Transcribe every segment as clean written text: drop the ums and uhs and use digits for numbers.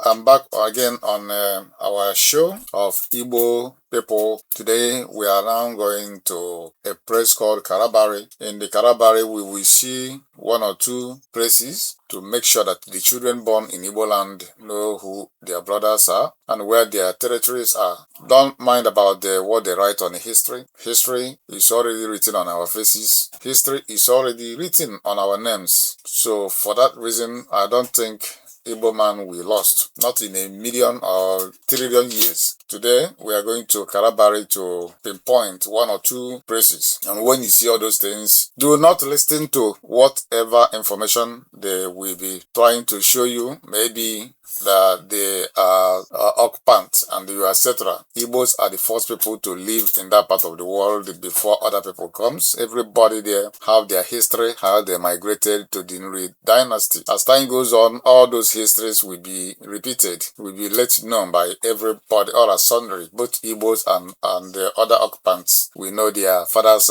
I'm back again on our show of Igbo people. Today we are now going to a place called Kalabari. In the Kalabari, we will see one or two places to make sure that the children born in Igbo land know who their brothers are and where their territories are. Don't mind about what they write on the history. History is already written on our faces. History is already written on our names. So for that reason, I don't think Igbo man we lost, not in a million or trillion years. Today we are going to Kalabari to pinpoint one or two places, and when you see all those things, do not listen to whatever information they will be trying to show you. Maybe that they are occupants and you etc. Igbos are the first people to live in that part of the world before other people comes. Everybody there have their history, how they migrated to the Nri dynasty. As time goes on, all those histories will be repeated, will be let known by everybody, all are sundry, both Igbos and the other occupants. We know their father's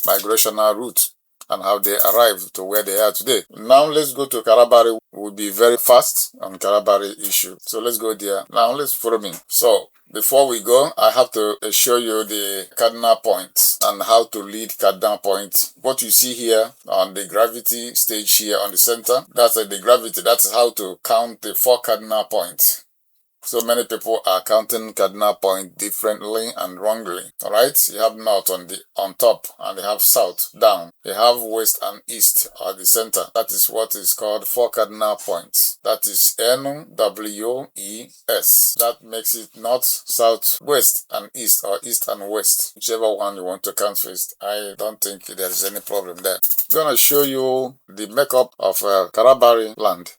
migrational route and how they arrived to where they are today. Now let's go to Kalabari. We'll be very fast on Kalabari issue. So let's go there. Now let's follow me. So before we go, I have to show you the cardinal points and how to lead cardinal points. What you see here on the gravity stage here on the center, that's the gravity. That's how to count the 4 cardinal points. So many people are counting cardinal point differently and wrongly. Alright, you have north on top and they have south down. They have west and east at the center. That is what is called 4 cardinal points. That is NWES. That makes it north, south, west and east, or east and west. Whichever one you want to count first. I don't think there is any problem there. I'm gonna show you the makeup of Kalabari land.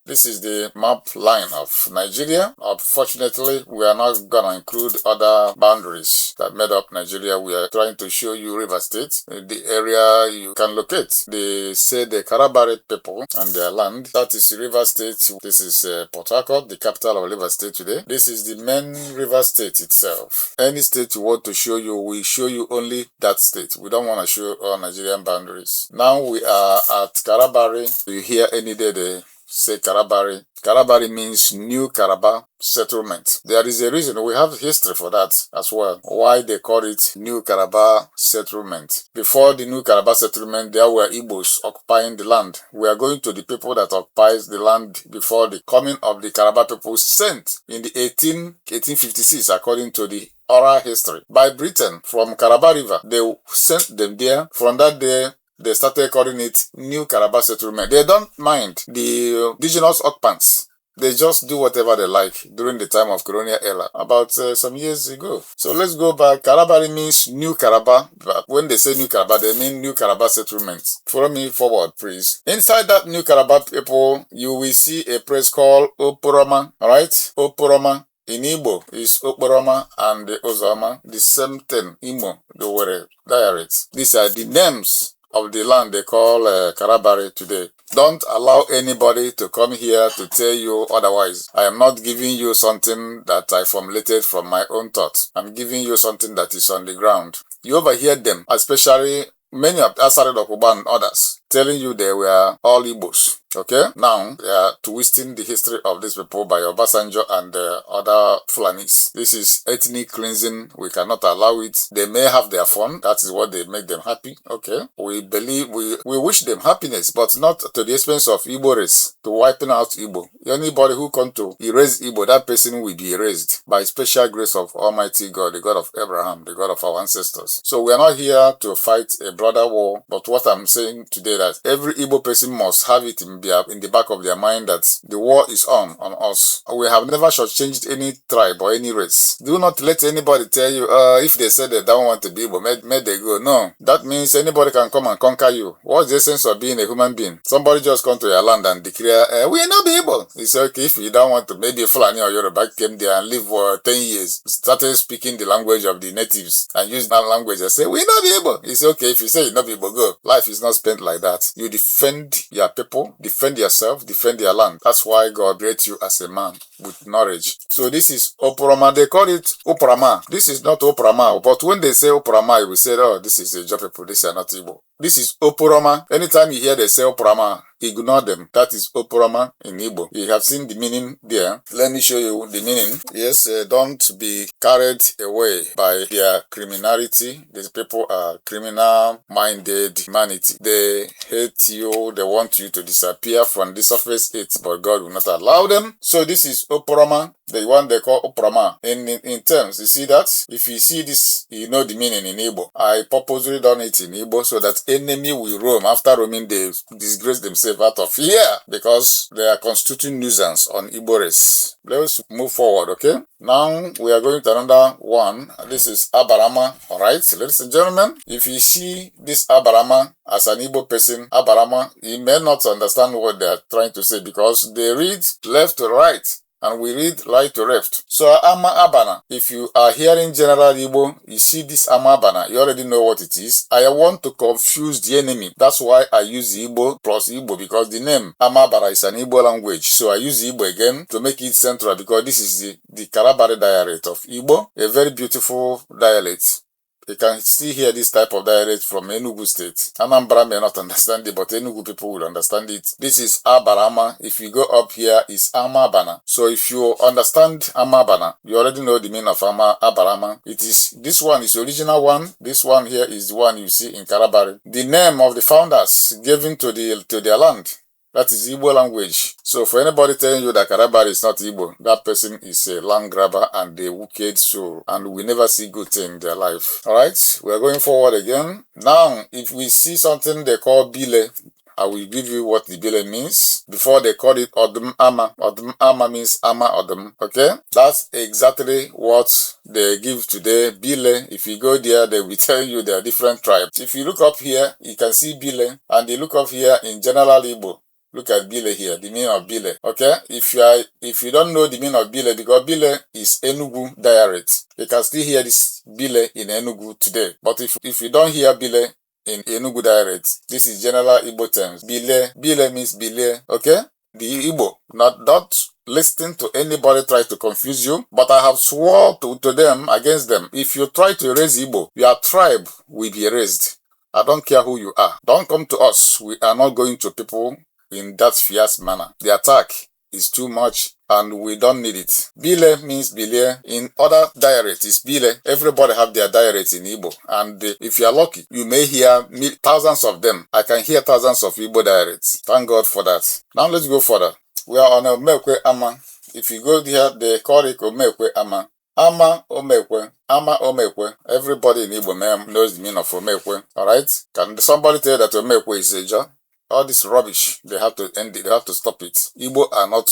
This is the map line of Nigeria. Unfortunately, we are not going to include other boundaries that made up Nigeria. We are trying to show you River State, the area you can locate. They say the Kalabari people and their land. That is River State. This is Port Harcourt, the capital of River State today. This is the main River State itself. Any state you want to show you, we show you only that state. We don't want to show all Nigerian boundaries. Now we are at Kalabari. You hear any day they say Kalabari. Kalabari means New Calabar Settlement. There is a reason, we have history for that as well, why they call it New Calabar Settlement. Before the New Calabar Settlement, there were Igbos occupying the land. We are going to the people that occupies the land before the coming of the Calabar people sent in the 1856, according to the oral history, by Britain from Calabar River. They sent them there. From that day, they started calling it New Calabar Settlement. They don't mind the indigenous occupants. They just do whatever they like during the time of colonial era, about some years ago. So let's go back. Kalabari means New Calabar. But when they say New Calabar, they mean New Calabar Settlement. Follow me forward, please. Inside that New Calabar people, you will see a place called Oporoma. Alright? Oporoma. In Igbo is Oporoma and Ozoma. The same thing. Imo, the word dialects. These are the names of the land they call Kalabari today. Don't allow anybody to come here to tell you otherwise. I am not giving you something that I formulated from my own thoughts. I'm giving you something that is on the ground. You overhear them, especially many of Asari Dokuba and others, telling you they were all Igbos. Okay, now they are twisting the history of these people by Obasanjo and other Fulanis. This is ethnic cleansing. We cannot allow it. They may have their fun. That is what they make them happy. Okay, we believe we wish them happiness, but not to the expense of Igbo race, to wiping out Igbo. Anybody who come to erase Igbo, that person will be erased by special grace of Almighty God, the God of Abraham, the God of our ancestors. So we are not here to fight a brother war, but what I'm saying today that every Igbo person must have it in the back of their mind that the war is on us. We have never shortchanged any tribe or any race. Do not let anybody tell you, if they say they don't want to be Igbo, may they go. No, that means anybody can come and conquer you. What's the essence of being a human being? Somebody just come to your land and declare, we are not be Igbo. It's okay if you don't want to. Maybe Fulani or Yoruba came there and lived for 10 years, started speaking the language of the natives and used that language and say, we are not be Igbo. It's okay if you say you're not be Igbo, go. Life is not spent like that. You defend your people, defend yourself, defend your land. That's why God created you as a man with knowledge. So this is Oporoma. They call it Oporama. This is not Oporama. But when they say Oporama, you will say, oh, this is a Ijaw people. This is not Igbo. This is Oporoma. Anytime you hear they say Oporoma, ignore them. That is Oporoma in Igbo. You have seen the meaning there. Let me show you the meaning. Yes, don't be carried away by their criminality. These people are criminal-minded humanity. They hate you. They want you to disappear from the surface earth, but God will not allow them. So this is Oporoma, the one they call Oporoma. In terms, you see that? If you see this, you know the meaning in Igbo. I purposely done it in Igbo so that enemy will roam. After roaming, they disgrace themselves out of here because they are constituting nuisance on Igbo race. Let's move forward, okay? Now we are going to another one. This is Abarama. Alright, ladies and gentlemen, if you see this Abarama as an Igbo person, Abarama, you may not understand what they are trying to say because they read left to right and we read right to left. So Ama Abana, if you are hearing General Igbo, you see this Ama Abana, you already know what it is. I want to confuse the enemy. That's why I use Igbo plus Igbo, because the name Ama Abana is an Igbo language. So I use Igbo again to make it central, because this is the Kalabari dialect of Igbo, a very beautiful dialect. You can still hear this type of dialect from Enugu State. Anambra may not understand it, but Enugu people will understand it. This is Abarama. If you go up here, it's Amabana. So if you understand Amabana, you already know the meaning of Abarama. It is, this one is the original one. This one here is the one you see in Kalabari. The name of the founders given to their land. That is Igbo language. So for anybody telling you that Kalabari is not Igbo, that person is a land grabber and a wicked soul, and we never see good thing in their life. Alright, we are going forward again. Now, if we see something they call Bile, I will give you what the Bile means. Before they call it Odum Ama. Odum Ama means Ama Odum. Okay? That's exactly what they give today. Bile, if you go there, they will tell you there are different tribes. If you look up here, you can see Bile, and they look up here in General Igbo. Look at Bile here, the meaning of Bile. Okay? If you don't know the meaning of Bile, because Bile is Enugu dialect, you can still hear this Bile in Enugu today. But if you don't hear Bile in Enugu dialect, this is general Igbo terms. Bile means Bile. Okay? The Igbo. Not listen to anybody try to confuse you, but I have sworn to them against them. If you try to erase Igbo, your tribe will be erased. I don't care who you are. Don't come to us. We are not going to people in that fierce manner. The attack is too much and we don't need it. Bile means Bile. In other dialects, it's Bile. Everybody have their dialects in Igbo. And if you are lucky, you may hear thousands of them. I can hear thousands of Igbo dialects. Thank God for that. Now let's go further. We are on Omekwe Ama. If you go there, they call it Omekwe Ama. Ama Omekwe. Ama Omekwe. Everybody in Igbo knows the meaning of Omekwe. Alright? Can somebody tell that Omekwe is Ijaw? All this rubbish, they have to end it. They have to stop it. Igbo are not,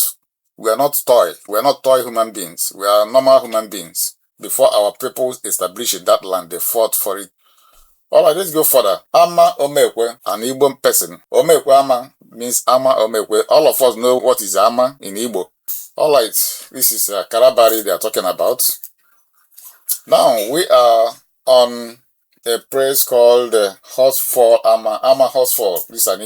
we are not toy. We are not toy human beings. We are normal human beings. Before our people established in that land, they fought for it. Alright, let's go further. Ama Omekwe, an Igbo person. Omekwe Ama means Ama Omekwe. All of us know what is Ama in Igbo. Alright, this is Kalabari they are talking about. Now, we are on a place called Horsefall Ama. Ama Horsefall. This is an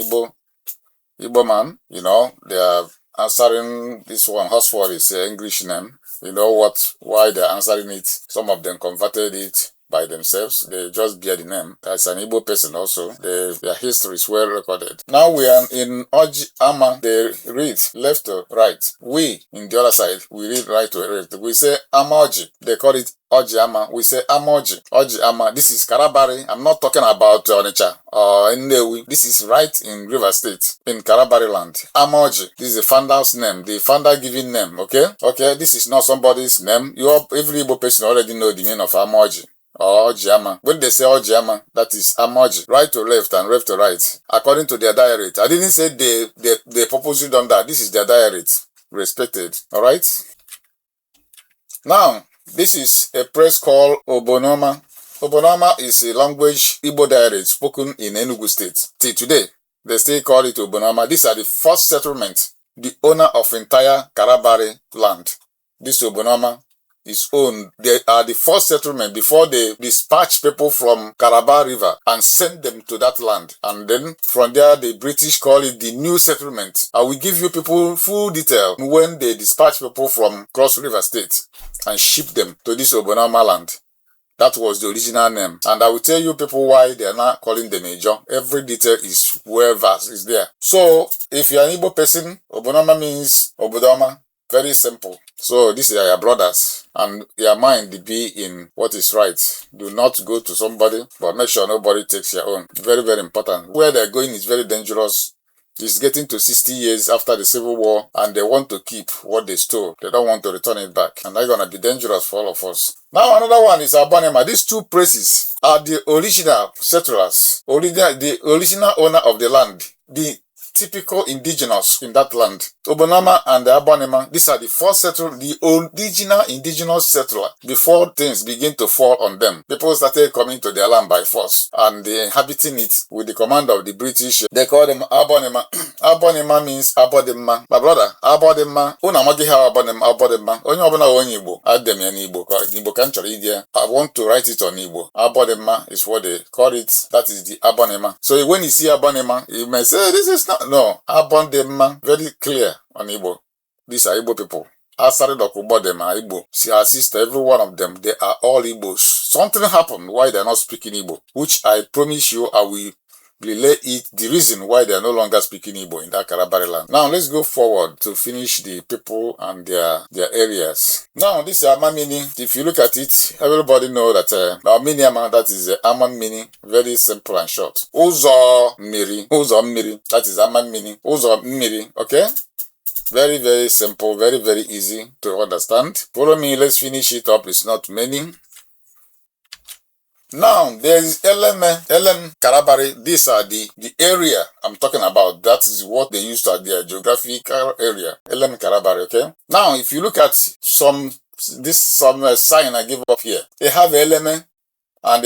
Igbo man. You know, they are answering this one. Horsefall is an English name. You know why they are answering it. Some of them converted it by themselves. They just bear the name. As an Igbo person also. Their history is well recorded. Now we are in Oji Ama. They read left to right. We, in the other side, we read right to left. We say Amaoji. They call it Oji Ama. We say Amoji. Oji Ama. This is Kalabari. I'm not talking about Onitsha or Nnewi. This is right in River State, in Kalabari land. Amoji. This is the founder's name. The founder giving name. Okay? Okay, this is not somebody's name. Every Igbo person already know the meaning of Amoji. Or Ojiama. When they say Ojiama, that is Amoji. Right to left and left to right. According to their dialect. I didn't say they purposely done that. This is their dialect. Respected. Alright? Now, this is a place called Obonoma. Obonoma is a language Igbo dialect spoken in Enugu State. Till today, they still call it Obonoma. These are the first settlement. The owner of entire Kalabari land. This Obonoma is owned. They are the first settlement before they dispatch people from Kalabari River and send them to that land. And then from there, the British call it the new settlement. I will give you people full detail when they dispatch people from Cross River State and ship them to this Obonoma land. That was the original name. And I will tell you people why they are not calling them Ijaw. Every detail is well versed, is there. So if you are an Igbo person, Obonoma means Obodoma. Very simple. So these are your brothers, and your mind be in what is right. Do not go to somebody, but make sure nobody takes your own. Very, very important. Where they're going is very dangerous. It's getting to 60 years after the Civil War, and they want to keep what they stole. They don't want to return it back, and that's gonna be dangerous for all of us. Now another one is Abanema. These two places are the original settlers, the original owner of the land, the typical indigenous in that land. Obonama and the Abanema, these are the first settlers, the original indigenous settler. Before things begin to fall on them, people started coming to their land by force and they inhabiting it with the command of the British. They call them Abanema. Abanema means Abodema. My brother, Abodema. Unamagi ha Abanema, Abodema. Onye obona onye Igbo, Adem ya Igbo. Igbo can chori. I want to write it on Igbo. Abodema is what they call it. That is the Abanema. So when you see Abanema, you may say this is not. No, Abondema, very clear on Igbo. These are Igbo people. Asari Dokubodem are Igbo. See her sister, every one of them, they are all Igbos. Something happened why they are not speaking Igbo, which I promise you I will relay it, the reason why they are no longer speaking Igbo in that Kalabari land. Now let's go forward to finish the people and their areas. Now this is Amamini. If you look at it, everybody know that Aminiama, that is Amamini, very simple and short. Uzo Miri, that is Amamini. Uzo Miri, okay? Very, very simple, very, very easy to understand. Follow me, let's finish it up. It's not many. Now, there is Elem Kalabari. These are the area I'm talking about. That is what they used as their geographical area. Elem Kalabari, okay? Now, if you look at some sign I give up here, they have Eleme and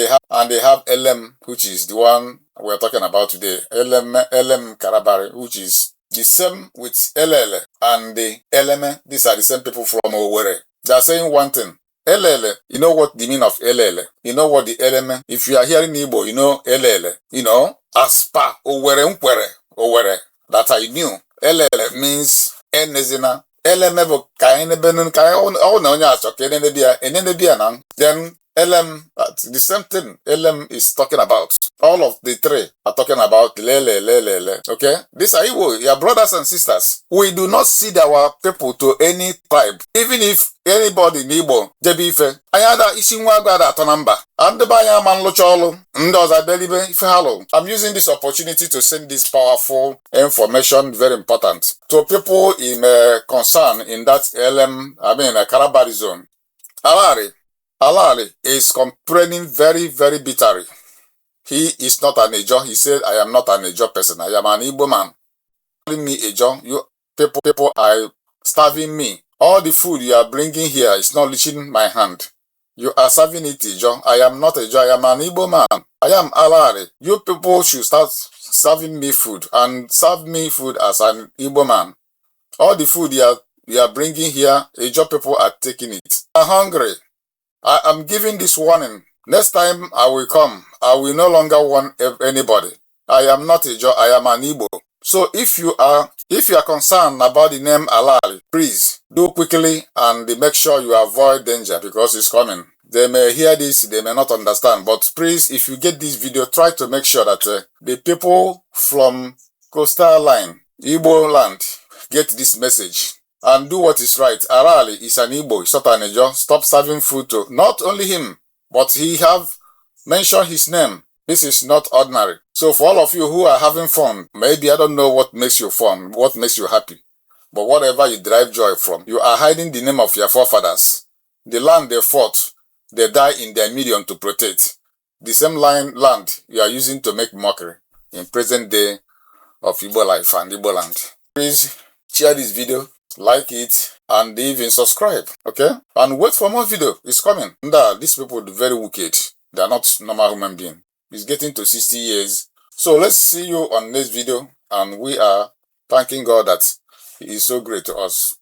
they have Elem, which is the one we're talking about today. Elem Kalabari, which is the same with Elele and the Eleme. These are the same people from Owerri. They are saying one thing. Elele, you know what the meaning of Elele? You know what the Eleme? If you are hearing Igbo, you know Elele. You know, Aspa, Owerri, that I knew. Elele means Enezina. Eleme bo kaine benun kai on onya asoke enebia nan. Then Elem, that's the same thing Elem is talking about. All of the three are talking about lele. Okay? These are Igbo, your brothers and sisters. We do not cede our people to any tribe. Even if anybody in Igbo, Jebife, Ayada Ishinwagada Tonamba, and the Baya Man Locholo, Ndoza Belibe Ifehalo. I'm using this opportunity to send this powerful information, very important, to people in concern in that Kalabari zone. Alari is complaining very, very bitterly. He is not an Ijaw. He said, I am not an Ijaw person. I am an Igbo man. Calling me Ijaw, you people are starving me. All the food you are bringing here is not reaching my hand. You are serving it Ijaw. I am not Ijaw. I am an Igbo man. I am Alari. You people should start serving me food and serve me food as an Igbo man. All the food you are bringing here, Ijaw people are taking it. I'm hungry. I am giving this warning. Next time I will come, I will no longer want anybody. I am not Ijaw, I am an Igbo. So if you are concerned about the name Alali, please do quickly and make sure you avoid danger because it's coming. They may hear this, they may not understand, but please, if you get this video, try to make sure that the people from coastal line, Igbo land, get this message. And do what is right. Alali is an Igbo, it's not an Ijaw. Stop serving food to not only him, but he have mentioned his name. This is not ordinary. So for all of you who are having fun, maybe I don't know what makes you fun, what makes you happy. But whatever you derive joy from, you are hiding the name of your forefathers. The land they fought, they died in their million to protect. The same land you are using to make mockery in present day of Igbo life and Igbo land. Please share this video, like it, and even subscribe, okay? And wait for more video. It's coming. These people are very wicked. They are not normal human beings. It's getting to 60 years. So let's see you on next video. And we are thanking God that He is so great to us.